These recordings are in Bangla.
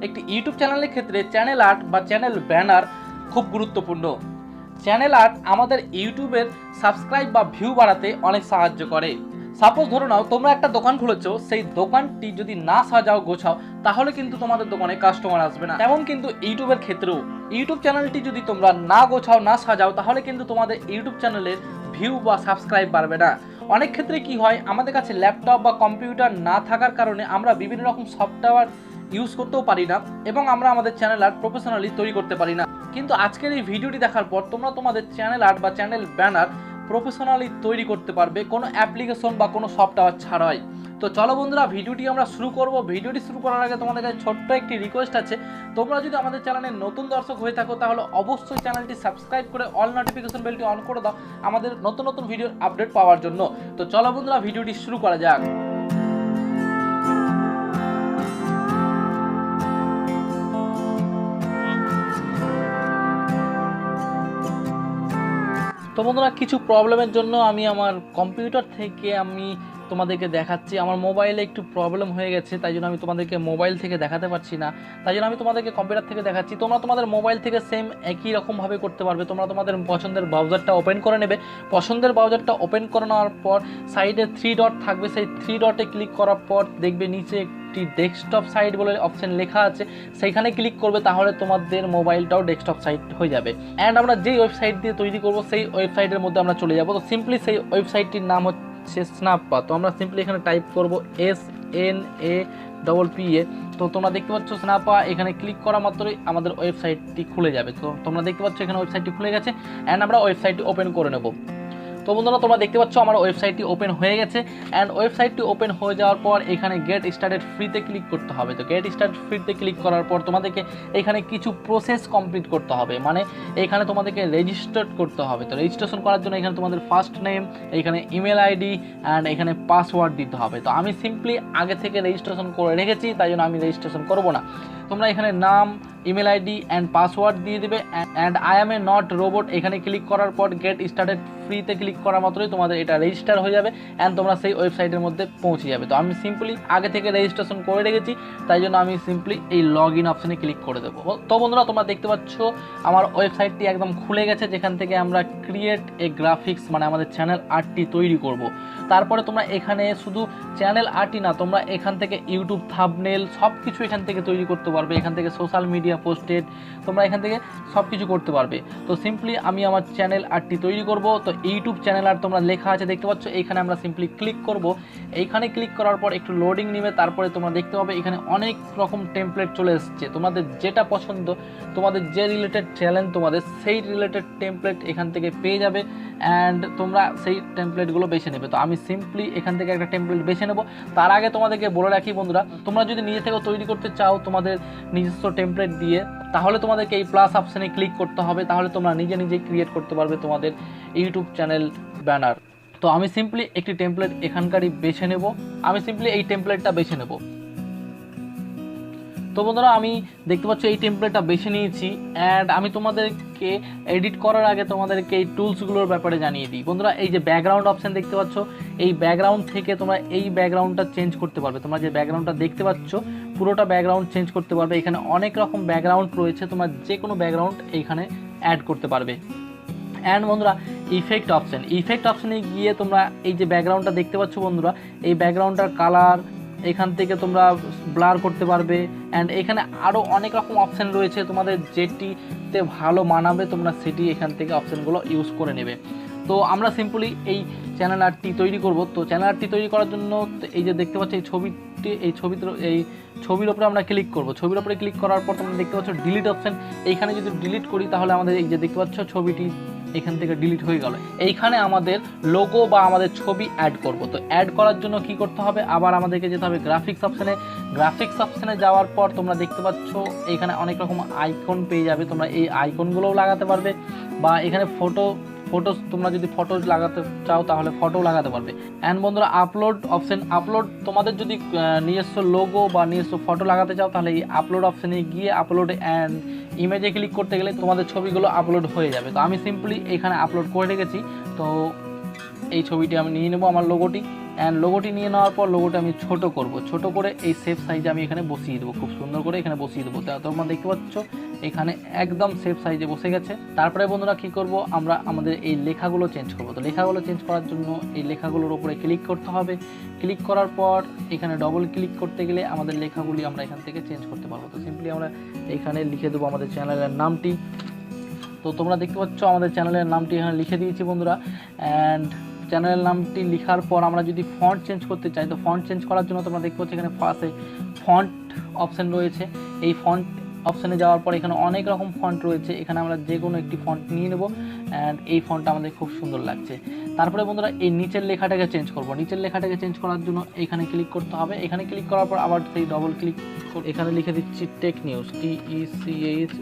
একটি ইউটিউব চ্যানেলের ক্ষেত্রে চ্যানেল আর্ট বা চ্যানেল ব্যানার খুব গুরুত্বপূর্ণ। চ্যানেল আর্ট আমাদের ইউটিউবের সাবস্ক্রাইব বা ভিউ বাড়াতে অনেক সাহায্য করে। সাপোজ ধরে নাও তোমরা একটা দোকান খুলেছো, সেই দোকানটি যদি না সাজাও গোছাও তাহলে কিন্তু তোমাদের দোকানে কাস্টমার আসবে না। তেমন কিন্তু ইউটিউবের ক্ষেত্রেও ইউটিউব চ্যানেলটি যদি তোমরা না গোছাও না সাজাও তাহলে কিন্তু তোমাদের ইউটিউব চ্যানেলের ভিউ বা সাবস্ক্রাইব বাড়বে না। অনেক ক্ষেত্রে কি হয়, আমাদের কাছে ল্যাপটপ বা কম্পিউটার না থাকার কারণে আমরা বিভিন্ন রকম সফটওয়্যার ইউজ করতেও পারি না এবং আমরা আমাদের চ্যানেল আর্ট প্রফেশনালি তৈরি করতে পারি না। কিন্তু আজকের এই ভিডিওটি দেখার পর তোমরা তোমাদের চ্যানেল আর্ট বা চ্যানেল ব্যানার প্রফেশনালি তৈরি করতে পারবে কোনো অ্যাপ্লিকেশন বা কোনো সফটওয়্যার ছাড়াই। তো চলো বন্ধুরা, ভিডিওটি আমরা শুরু করব। ভিডিওটি শুরু করার আগে তোমাদের কাছে ছোট্ট একটি রিকোয়েস্ট আছে। তোমরা যদি আমাদের চ্যানেলের নতুন দর্শক হয়ে থাকো তাহলে অবশ্যই চ্যানেলটি সাবস্ক্রাইব করে অল নোটিফিকেশন বেলটি অন করে দাও আমাদের নতুন নতুন ভিডিওর আপডেট পাওয়ার জন্য। তো চলো বন্ধুরা, ভিডিওটি শুরু করা যাক। তো বন্ধুরা, কিছু প্রবলেমের জন্য আমি আমার কম্পিউটার থেকে তোমাদেরকে দেখাচ্ছি। আমার মোবাইলে একটু প্রবলেম হয়ে গেছে, তাই জন্য আমি তোমাদেরকে মোবাইল থেকে দেখাতে পারছি না, তাই জন্য আমি তোমাদেরকে কম্পিউটার থেকে দেখাচ্ছি। তোমরা তোমাদের মোবাইল থেকে সেম একই রকমভাবে করতে পারবে। তোমরা তোমাদের পছন্দের ব্রাউজারটা ওপেন করে নেবে। পছন্দের ব্রাউজারটা ওপেন করে নেওয়ার পর সাইডে 3 ডট থাকবে, সেই 3 ডটে ক্লিক করার পর দেখবে নিচে একটি ডেস্কটপ সাইট বলে অপশন লেখা আছে, সেইখানে ক্লিক করবে, তাহলে তোমাদের মোবাইলটাও ডেস্কটপ সাইট হয়ে যাবে। অ্যান্ড আমরা যেই ওয়েবসাইট দিয়ে তৈরি করব সেই ওয়েবসাইটের মধ্যে আমরা চলে যাব। তো সিম্পলি সেই ওয়েবসাইটটির নাম হচ্ছে স্ন্যাপা। তো আমরা সিম্পলি এখানে টাইপ করব SNAPPA। তো তোমরা দেখতে পাচ্ছ স্ন্যাপা, এখানে ক্লিক করা মাত্রই আমাদের ওয়েবসাইটটি খুলে যাবে। তো তোমরা দেখতে পাচ্ছ এখানে ওয়েবসাইটটি খুলে গেছে অ্যান্ড আমরা ওয়েবসাইটটি ওপেন করে নেব। তো বন্ধুরা, তোমরা দেখতে পাচ্ছ আমার ওয়েবসাইটটি ওপেন হয়ে গেছে অ্যান্ড ওয়েবসাইটটি ওপেন হয়ে যাওয়ার পর এখানে গেট স্টার্টেড ফ্রিতে ক্লিক করতে হবে। তো গেট স্টার্টেড ফ্রিতে ক্লিক করার পর তোমাদেরকে এখানে কিছু প্রসেস কমপ্লিট করতে হবে, মানে এখানে তোমাদেরকে রেজিস্টার করতে হবে। তো রেজিস্ট্রেশন করার জন্য এখানে তোমাদের ফার্স্ট নেম, এখানে ইমেল আইডি অ্যান্ড এখানে পাসওয়ার্ড দিতে হবে। তো আমি সিম্পলি আগে থেকে রেজিস্ট্রেশন করে রেখেছি, তাই জন্য আমি রেজিস্ট্রেশন করব না। তোমরা এখানে নাম, ইমেল আইডি অ্যান্ড পাসওয়ার্ড দিয়ে দেবে and I M A not robot এখানে ক্লিক করার পর গেট স্টার্টেড ফ্রিতে ক্লিক করা মাত্রই তোমাদের এটা রেজিস্টার হয়ে যাবে অ্যান্ড তোমরা সেই ওয়েবসাইটের মধ্যে পৌঁছে যাবে। তো আমি সিম্পলি আগে থেকে রেজিস্ট্রেশন করে রেখেছি, তাই জন্য আমি সিম্পলি এই লগ ইন অপশানে ক্লিক করে দেবো। তো বন্ধুরা, তোমরা দেখতে পাচ্ছ আমার ওয়েবসাইটটি একদম খুলে গেছে, যেখান থেকে আমরা ক্রিয়েট এ গ্রাফিক্স মানে আমাদের চ্যানেল আর্টটি তৈরি করব। তারপরে তোমরা এখানে শুধু চ্যানেল আর্টই না, তোমরা এখান থেকে ইউটিউব থাম্বনেল সব কিছু এখান থেকে তৈরি করতে পারবে। এখান থেকে সোশ্যাল মিডিয়া পোস্টেড তোমরা এখান থেকে সব কিছু করতে পারবে। তো সিম্পলি আমি আমার চ্যানেল আর্টটি তৈরি করব। তো ইউটিউব চ্যানেল আর্ট তোমরা লেখা আছে দেখতে পাচ্ছ, এইখানে আমরা সিম্পলি ক্লিক করব। এইখানে ক্লিক করার পর একটু লোডিং নেবে, তারপরে তোমরা দেখতে পাবে এখানে অনেক রকম টেমপ্লেট চলে এসেছে। তোমাদের যেটা পছন্দ, তোমাদের যে রিলেটেড চ্যানেল তোমাদের সেই রিলেটেড টেমপ্লেট এখান থেকে পেয়ে যাবে অ্যান্ড তোমরা সেই টেমপ্লেটগুলো বেছে নেবে। তো আমি সিম্পলি এখান থেকে একটা টেমপ্লেট বেছে নেব। তার আগে তোমাদেরকে বলে রাখি বন্ধুরা, তোমরা যদি নিজে থেকে তৈরি করতে চাও তোমাদের নিজস্ব টেমপ্লেট দিয়ে, তাহলে তোমাদেরকে এই প্লাস অপশানে ক্লিক করতে হবে, তাহলে তোমরা নিজে নিজেই ক্রিয়েট করতে পারবে তোমাদের ইউটিউব চ্যানেল ব্যানার। তো আমি সিম্পলি একটি টেমপ্লেট এখানকারই বেছে নেব। আমি সিম্পলি এই টেমপ্লেটটা বেছে নেব। তো বন্ধুরা, আমি দেখতে পাচ্ছি এই টেমপ্লেটটা বেছে নিয়েছি অ্যান্ড আমি তোমাদেরকে এডিট করার আগে তোমাদেরকে এই টুলসগুলোর ব্যাপারে জানিয়ে দিই। বন্ধুরা, এই যে ব্যাকগ্রাউন্ড অপশান দেখতে পাচ্ছ, এই ব্যাকগ্রাউন্ড থেকে তোমরা এই ব্যাকগ্রাউন্ডটা চেঞ্জ করতে পারবে। তোমরা যে ব্যাকগ্রাউন্ডটা দেখতে পাচ্ছ পুরোটা ব্যাকগ্রাউন্ড চেঞ্জ করতে পারবে। এখানে অনেক রকম ব্যাকগ্রাউন্ড রয়েছে, তোমরা যে কোনো ব্যাকগ্রাউন্ড এইখানে অ্যাড করতে পারবে। অ্যান্ড বন্ধুরা, ইফেক্ট অপশানে গিয়ে তোমরা এই যে ব্যাকগ্রাউন্ডটা দেখতে পাচ্ছ বন্ধুরা, এই ব্যাকগ্রাউন্ডটার কালার এখান থেকে তোমরা ব্লার করতে পারবে অ্যান্ড এখানে আরও অনেক রকম অপশান রয়েছে, তোমাদের যেটিতে ভালো মানাবে তোমরা সেটি এখান থেকে অপশানগুলো ইউজ করে নেবে। তো আমরা সিম্পলি এই চ্যানেল আর্টটি তৈরি করব। তো চ্যানেল আর্টটি তৈরি করার জন্য এই যে দেখতে পাচ্ছ এই ছবির ওপরে আমরা ক্লিক করব। ছবির ওপরে ক্লিক করার পর তোমরা দেখতে পাচ্ছ ডিলিট অপশান। এইখানে যদি ডিলিট করি তাহলে আমাদের এই যে দেখতে পাচ্ছ ছবিটি এখান থেকে ডিলিট হয়ে গেল। এইখানে আমাদের লোগো বা আমাদের ছবি অ্যাড করব। তো অ্যাড করার জন্য কি করতে হবে, আবার আমাদেরকে যেতে হবে গ্রাফিক্স অপশানে যাওয়ার পর তোমরা দেখতে পাচ্ছ এখানে অনেক রকম আইকন পেয়ে যাবে। তোমরা এই আইকনগুলোও লাগাতে পারবে বা এখানে ফটো তোমরা যদি ফটো লাগাতে চাও তাহলে ফটো লাগাতে পারবে। অ্যান্ড বন্ধুরা, আপলোড তোমাদের যদি নিজস্ব লোগো বা নিজস্ব ফটো লাগাতে চাও তাহলে এই আপলোড অপশানে গিয়ে আপলোড অ্যান্ড ইমেজে ক্লিক করতে গেলে তোমাদের ছবিগুলো আপলোড হয়ে যাবে। তো আমি সিম্পলি এখানে আপলোড করে রেখেছি। তো এই ছবিটি আমি নিয়ে নেব, আমার লোগোটি অ্যান্ড লোগোটি নিয়ে নেওয়ার পর লোগোটা আমি ছোট করব, ছোট করে এই সেফ সাইজে আমি এখানে বসিয়ে দেবো, খুব সুন্দর করে এখানে বসিয়ে দেবো। তোমরা দেখতে পাচ্ছ এখানে একদম সেফ সাইজে বসে গেছে। তারপরে বন্ধুরা কী করব, আমরা আমাদের এই লেখাগুলো চেঞ্জ করব। তো লেখাগুলো চেঞ্জ করার জন্য এই লেখাগুলোর উপরে ক্লিক করতে হবে। ক্লিক করার পর এখানে ডবল ক্লিক করতে গেলে আমাদের লেখাগুলি আমরা এখান থেকে চেঞ্জ করতে পারবো। তো সিম্পলি আমরা এখানে লিখে দেবো আমাদের চ্যানেলের নামটি। তো তোমরা দেখতে পাচ্ছ আমাদের চ্যানেলের নামটি এখানে লিখে দিয়েছি বন্ধুরা। অ্যান্ড চ্যানেলের নামটি লেখার পর আমরা যদি ফন্ট চেঞ্জ করতে চাই, তো ফন্ট চেঞ্জ করার জন্য তোমরা দেখতে পাচ্ছ এখানে ফার্স্টে ফন্ট অপশান রয়েছে। এই ফন্ট অপশানে যাওয়ার পর এখানে অনেক রকম ফন্ট রয়েছে, এখানে আমরা যে কোনো একটি ফন্ট নিয়ে নেব। অ্যান্ড এই ফন্টটা আমাদের খুব সুন্দর লাগছে। তারপরে বন্ধুরা এই নিচের লেখাটাকে চেঞ্জ করব। নিচের লেখাটাকে চেঞ্জ করার জন্য এখানে ক্লিক করতে হবে। এখানে ক্লিক করার পর আবার সেই ডবল ক্লিক এখানে লিখে দিচ্ছি tech news, TECHNEWS।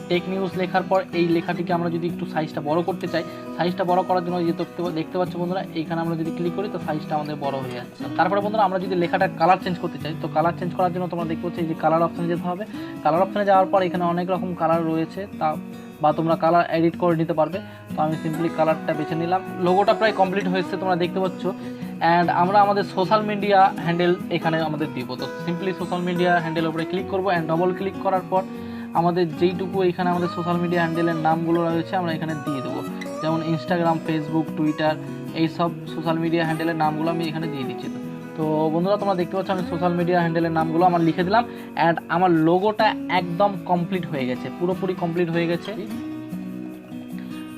Tech news লেখার পর এই লেখাটিকে আমরা যদি একটু সাইজটা বড় করতে চাই, সাইজটা বড় করার জন্য যে দেখতে পাচ্ছ বন্ধুরা এইখানে আমরা যদি ক্লিক করি তো সাইজটা আমাদের বড় হয়ে যাচ্ছে। তারপরে বন্ধুরা আমরা যদি লেখাটার কালার চেঞ্জ করতে চাই, তো কালার চেঞ্জ করার জন্য তোমরা দেখতে পাচ্ছ এই যে কালার অপশানে যেতে হবে। কালার অপশানে যাওয়ার পর এখানে অনেক রকম কালার রয়েছে, বা তোমরা কালার এডিট করে নিতে পারবে। তো আমি সিম্পলি কালারটা বেছে নিলাম। লোগোটা প্রায় কমপ্লিট হয়েছে তোমরা দেখতে পাচ্ছ। অ্যান্ড আমরা আমাদের সোশ্যাল মিডিয়া হ্যান্ডেল এখানে আমাদের দিব। তো সিম্পলি সোশ্যাল মিডিয়া হ্যান্ডেল উপরে ক্লিক করবো। অ্যান্ড ডবল ক্লিক করার পর আমাদের যেইটুকু এখানে আমাদের সোশ্যাল মিডিয়া হ্যান্ডেলের নামগুলো রয়েছে আমরা এখানে দিয়ে দেবো। যেমন ইনস্টাগ্রাম, ফেসবুক, টুইটার, এইসব সোশ্যাল মিডিয়া হ্যান্ডেলের নামগুলো আমি এখানে দিয়ে দিচ্ছি। তো বন্ধুরা তোমরা দেখতে পাচ্ছ আমি সোশ্যাল মিডিয়া হ্যান্ডেলের নামগুলো আমার লিখে দিলাম। অ্যান্ড আমার লোগোটা একদম কমপ্লিট হয়ে গেছে, পুরোপুরি কমপ্লিট হয়ে গেছে।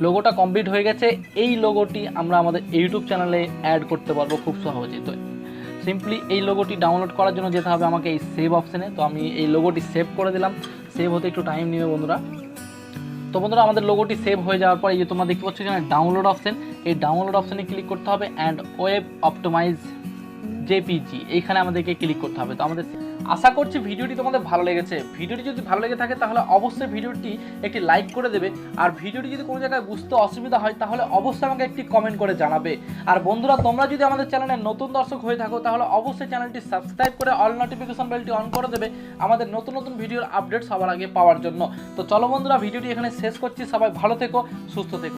লোগোটা কমপ্লিট হয়ে গেছে। এই লোগোটি আমরা আমাদের ইউটিউব চ্যানেলে অ্যাড করতে পারবো খুব সহজে। তো সিম্পলি এই লোগোটি ডাউনলোড করার জন্য যেতে হবে আমাকে এই সেভ অপশানে। তো আমি এই লোগোটি সেভ করে দিলাম। সেভ হতে একটু টাইম নেবে বন্ধুরা। তো বন্ধুরা আমাদের লোগোটি সেভ হয়ে যাওয়ার পর এই যে তোমরা দেখতে পাচ্ছ এখানে ডাউনলোড অপশান, এই ডাউনলোড অপশানে ক্লিক করতে হবে। অ্যান্ড ওয়েব অপটিমাইজ জেপিজি এইখানে আমাদেরকে ক্লিক করতে হবে। তো আমাদের আশা করছি ভিডিওটি তোমাদের ভালো লেগেছে। ভিডিওটি যদি ভালো লেগে থাকে তাহলে অবশ্যই ভিডিওটি একটি লাইক করে দেবে। আর ভিডিওটি যদি কোনো জায়গায় বুঝতে অসুবিধা হয় তাহলে অবশ্যই আমাকে একটি কমেন্ট করে জানাবে। আর বন্ধুরা তোমরা যদি আমাদের চ্যানেলের নতুন দর্শক হয়ে থাকো তাহলে অবশ্যই চ্যানেলটি সাবস্ক্রাইব করে অল নোটিফিকেশন বেলটি অন করে দেবে আমাদের নতুন নতুন ভিডিওর আপডেট সবার আগে পাওয়ার জন্য। তো চলো বন্ধুরা ভিডিওটি এখানে শেষ করছি। সবাই ভালো থেকো, সুস্থ থেকো।